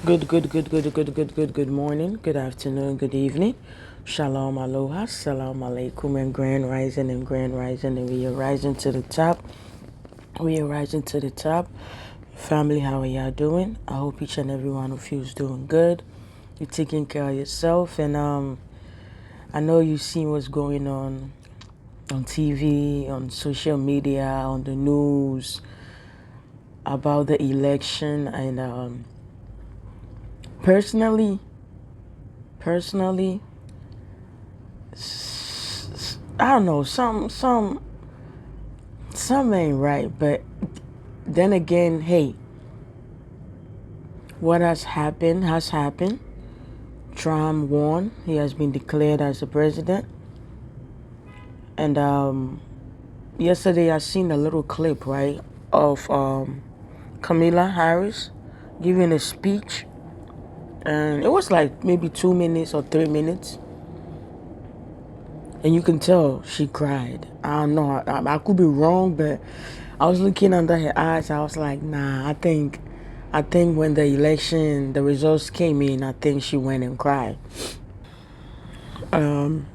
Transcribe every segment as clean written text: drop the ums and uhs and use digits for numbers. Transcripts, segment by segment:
Good morning, good afternoon, good evening. Shalom, aloha, salam alaikum, and grand rising, and we are rising to the top. We are rising to the top. Family, how are y'all doing? I hope each and every one of you is doing good. You're taking care of yourself, and I know you seen what's going on TV, on social media, on the news about the election, and personally, personally. I don't know, some ain't right, but then again, hey, what has happened has happened. Trump won. He has been declared as the president. And yesterday I seen a little clip, right, of Kamala Harris giving a speech, and it was like maybe 2 minutes or 3 minutes, and you can tell she cried. I don't know. I could be wrong, but I was looking under her eyes. I was like, nah. I think when the results came in, I think she went and cried. Um,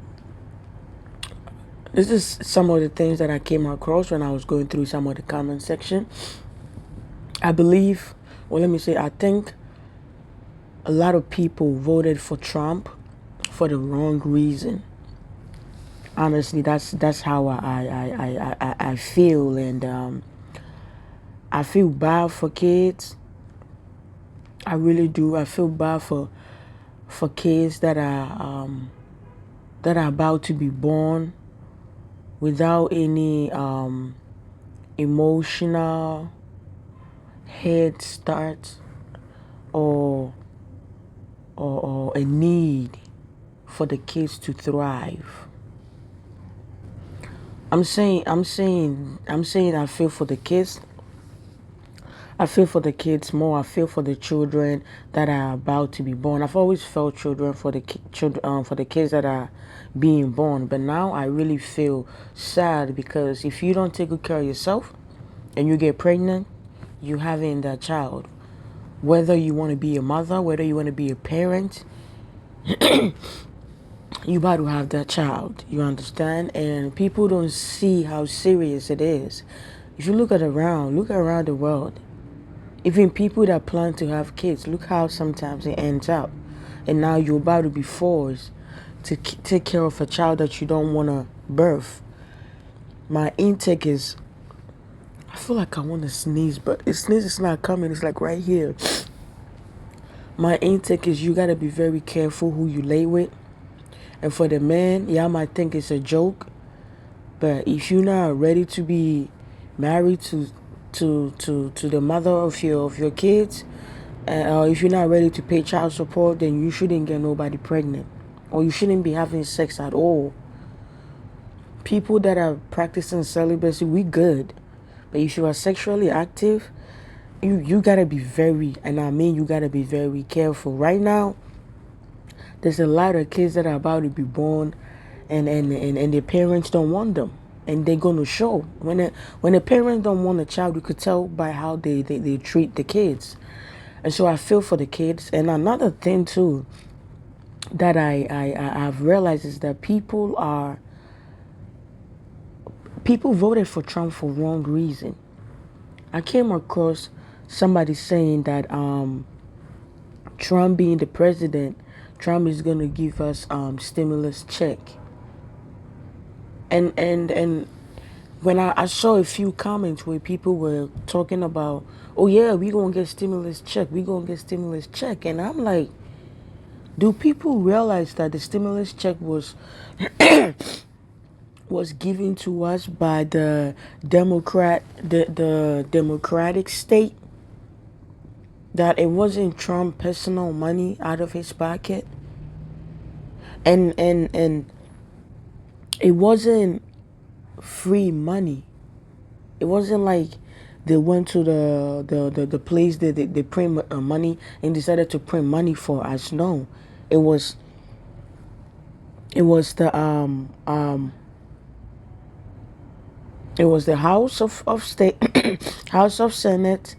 this is some of the things that I came across when I was going through some of the comment section. I believe, well, let me say, I think a lot of people voted for Trump for the wrong reason. Honestly, that's how I feel, and I feel bad for kids. I really do. I feel bad for kids that are about to be born without any emotional head start or, or a need for the kids to thrive. I'm saying I feel for the kids. I feel for the kids more. I feel for the children that are about to be born. I've always felt children for the children, for the kids that are being born. But now I really feel sad because if you don't take good care of yourself and you get pregnant, you having that child. Whether you want to be a mother, whether you want to be a parent, you about to have that child. You understand? And people don't see how serious it is. If you look around the world. Even people that plan to have kids, look how sometimes it ends up. And now you're about to be forced to take care of a child that you don't want to birth. My intake is, I feel like I want to sneeze, but the sneeze is not coming. It's like right here. My intake is you got to be very careful who you lay with. And for the man, yeah, I might think it's a joke. But if you're not ready to be married to the mother of your kids, if you're not ready to pay child support, then you shouldn't get nobody pregnant, or you shouldn't be having sex at all. People that are practicing celibacy, we good, but if you are sexually active, you gotta be very, and I mean you gotta be very careful. Right now, there's a lot of kids that are about to be born, and their parents don't want them. And they're gonna show when the parents don't want a child, you could tell by how they treat the kids. And so I feel for the kids. And another thing too that I've realized is that people voted for Trump for wrong reason. I came across somebody saying that Trump being the president, Trump is gonna give us stimulus check. And when I saw a few comments where people were talking about, oh yeah, we gonna get stimulus check, we gonna get stimulus check, and I'm like, do people realize that the stimulus check was given to us by the Democratic state? That it wasn't Trump personal money out of his pocket, and it wasn't free money. It wasn't like they went to the place that they print money and decided to print money for us. No, it was it was the it was the House of State, House of Senate,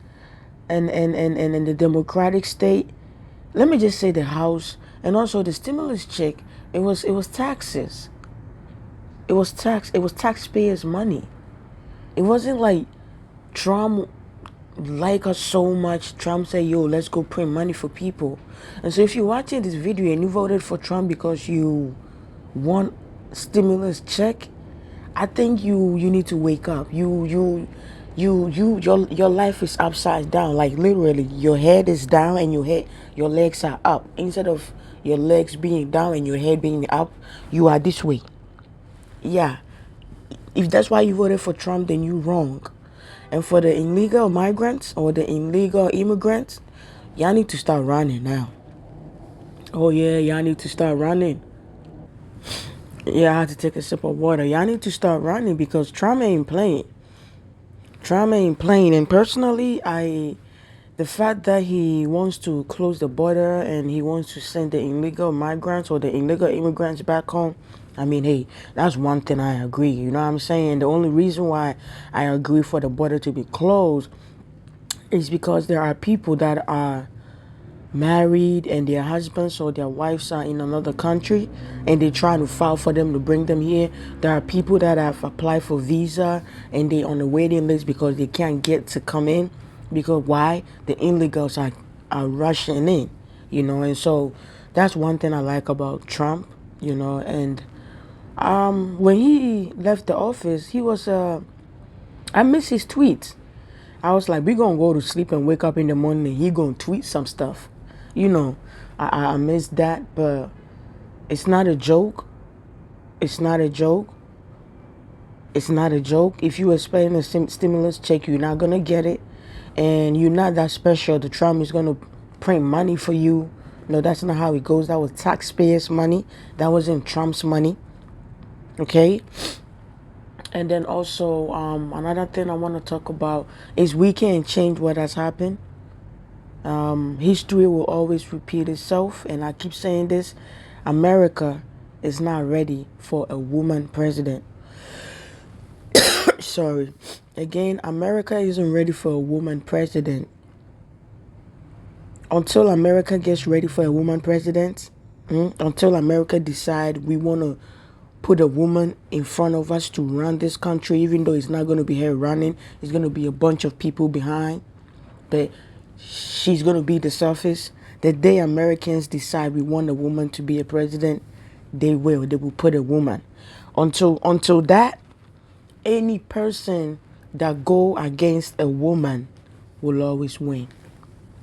and the Democratic state let me just say the house and also the stimulus check. It was taxes. It was taxpayers' money. It wasn't like Trump like us so much. Trump said, "Yo, let's go print money for people." And so, if you're watching this video and you voted for Trump because you want stimulus check, I think you need to wake up. Your life is upside down. Like literally, your head is down and your legs are up. Instead of your legs being down and your head being up, you are this way. Yeah. If that's why you voted for Trump, then you're wrong. And for the illegal migrants or the illegal immigrants, y'all need to start running now. Oh yeah, y'all need to start running. Yeah, I had to take a sip of water. Y'all need to start running because Trump ain't playing. Trump ain't playing. And personally, the fact that he wants to close the border and he wants to send the illegal migrants or the illegal immigrants back home, I mean, hey, that's one thing I agree. You know what I'm saying? The only reason why I agree for the border to be closed is because there are people that are married and their husbands or their wives are in another country and they're trying to file for them to bring them here. There are people that have applied for visa and they on the waiting list because they can't get to come in because why? The illegals are rushing in, and so that's one thing I like about Trump, and when he left the office, he was I miss his tweets. I was like, we gonna go to sleep and wake up in the morning and he gonna tweet some stuff. You know, I miss that, but it's not a joke. It's not a joke. It's not a joke. If you expecting a stimulus check, you're not gonna get it, and you're not that special. The Trump is gonna print money for you. No, that's not how it goes. That was taxpayers' money. That wasn't Trump's money. Okay. And then also, another thing I want to talk about is we can't change what has happened. History will always repeat itself, and I keep saying this: America is not ready for a woman president. Sorry. Again, America isn't ready for a woman president. Until America gets ready for a woman president, until America decide we want to put a woman in front of us to run this country, even though it's not going to be her running, it's going to be a bunch of people behind, but she's going to be the surface. The day Americans decide we want a woman to be a president, they will put a woman. Until that, any person that go against a woman will always win.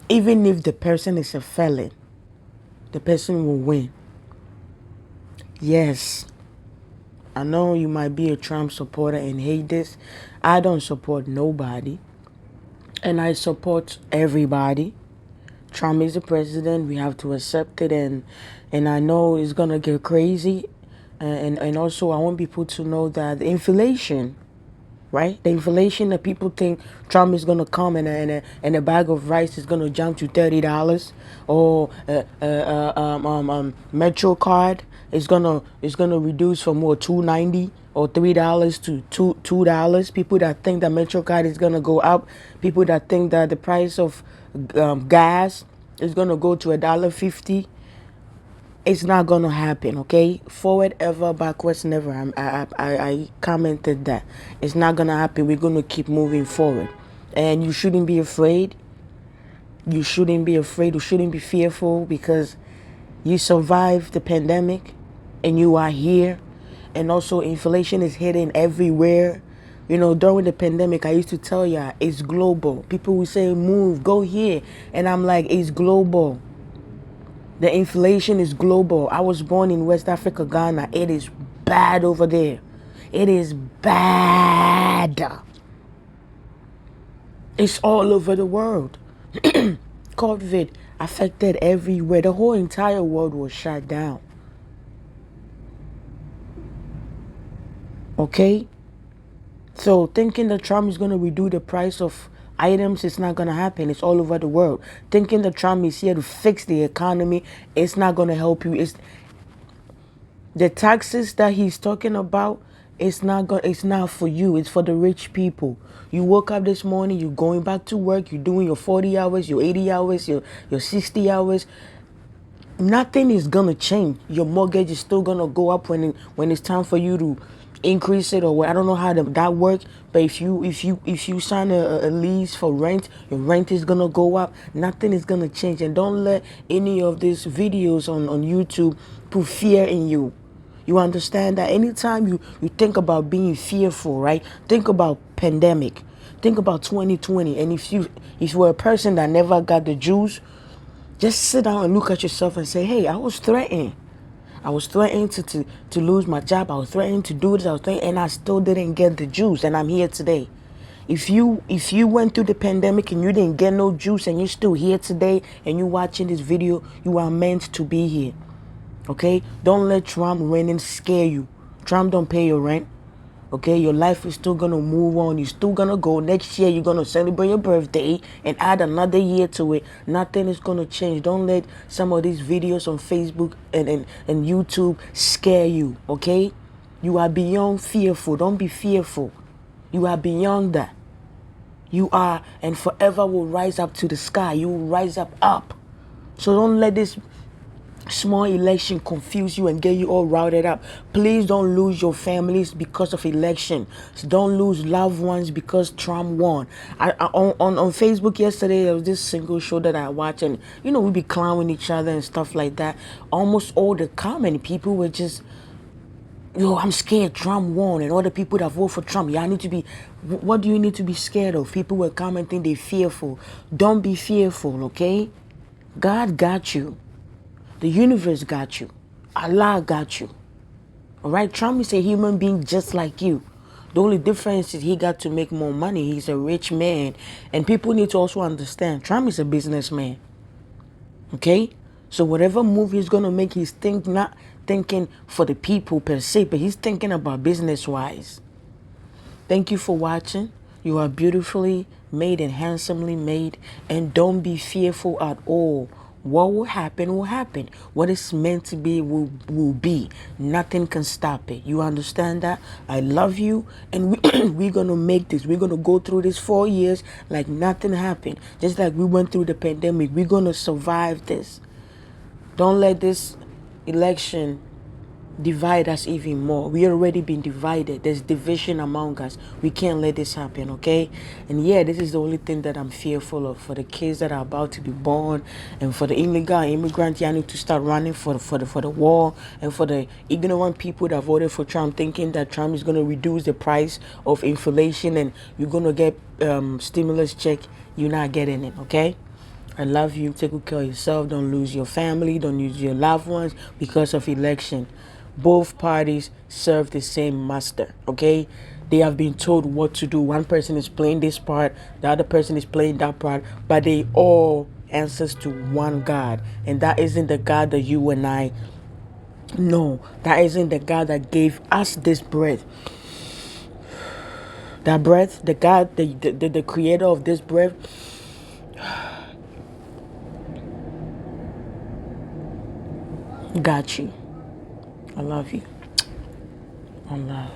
Even if the person is a felon, the person will win. Yes, I know you might be a Trump supporter and hate this. I don't support nobody, and I support everybody. Trump is the president. We have to accept it, and I know it's gonna get crazy, and also I want people to know that the inflation, right? The inflation that people think Trump is gonna come and a bag of rice is gonna jump to $30, or Metro card is gonna reduce from what, $2.90 or $3 to $2. People that think that Metro card is gonna go up, people that think that the price of gas is gonna go to $1.50. It's not gonna happen, okay? Forward ever, backwards never. I commented that it's not gonna happen. We're gonna keep moving forward, and you shouldn't be afraid. You shouldn't be afraid. You shouldn't be fearful because you survived the pandemic, and you are here, and also inflation is hitting everywhere. During the pandemic, I used to tell ya it's global. People will say, "Move, go here," and I'm like, it's global. The inflation is global. I was born in West Africa, Ghana. It is bad over there. It is bad. It's all over the world. COVID affected everywhere. The whole entire world was shut down. Okay? So thinking that Trump is going to reduce the price of items, it's not going to happen. It's all over the world. Thinking that Trump is here to fix the economy, it's not going to help you. It's the taxes that he's talking about. It's not for you. It's for the rich people. You woke up this morning, you're going back to work, you're doing your 40 hours, your 80 hours, your 60 hours. nothing is gonna change. Your mortgage is still gonna go up when it's time for you to increase it, or what. I don't know how that works. But if you sign a lease for rent, your rent is gonna go up. Nothing is gonna change. And don't let any of these videos on YouTube put fear in you. You understand that anytime you think about being fearful, right? Think about pandemic. Think about 2020. And if you're a person that never got the juice, just sit down and look at yourself and say, hey, I was threatened. I was threatened to lose my job. I was threatened to do this. I was threatened, and I still didn't get the juice, and I'm here today. If you went through the pandemic and you didn't get no juice and you're still here today and you're watching this video, you are meant to be here. Okay? Don't let Trump winning scare you. Trump don't pay your rent. Okay, your life is still gonna move on. You're still gonna go. Next year, you're gonna celebrate your birthday and add another year to it. Nothing is gonna change. Don't let some of these videos on Facebook and YouTube scare you. Okay, you are beyond fearful. Don't be fearful. You are beyond that. You are, and forever will rise up to the sky. You will rise up. So don't let this small election confuse you and get you all routed up. Please don't lose your families because of election. Don't lose loved ones because Trump won. On Facebook yesterday, there was this single show that I watched, and we be clowning each other and stuff like that. Almost all the comment people were just, yo, I'm scared Trump won, and all the people that vote for Trump, yeah, I need to be, what do you need to be scared of? People were commenting they're fearful. Don't be fearful, okay? God got you. The universe got you. Allah got you. All right? Trump is a human being just like you. The only difference is he got to make more money. He's a rich man. And people need to also understand Trump is a businessman. Okay? So whatever move he's going to make, he's not thinking for the people per se, but he's thinking about business-wise. Thank you for watching. You are beautifully made and handsomely made. And don't be fearful at all. What will happen will happen. What is meant to be will be. Nothing can stop it. You understand that? I love you. And we're going to make this. We're going to go through this 4 years like nothing happened. Just like we went through the pandemic. We're going to survive this. Don't let this election divide us even more. We already been divided. There's division among us. We can't let this happen, okay? And yeah, this is the only thing that I'm fearful of, for the kids that are about to be born, and for the illegal immigrants. I need to start running for the war, and for the ignorant people that voted for Trump, thinking that Trump is going to reduce the price of inflation and you're going to get stimulus check. You're not getting it, okay? I love you. Take good care of yourself. Don't lose your family. Don't lose your loved ones because of election. Both parties serve the same master, okay? They have been told what to do. One person is playing this part, the other person is playing that part, but they all answers to one God. And that isn't the God that you and I know. That isn't the God that gave us this breath. That breath, the God, the creator of this breath, got you. I love you. I love.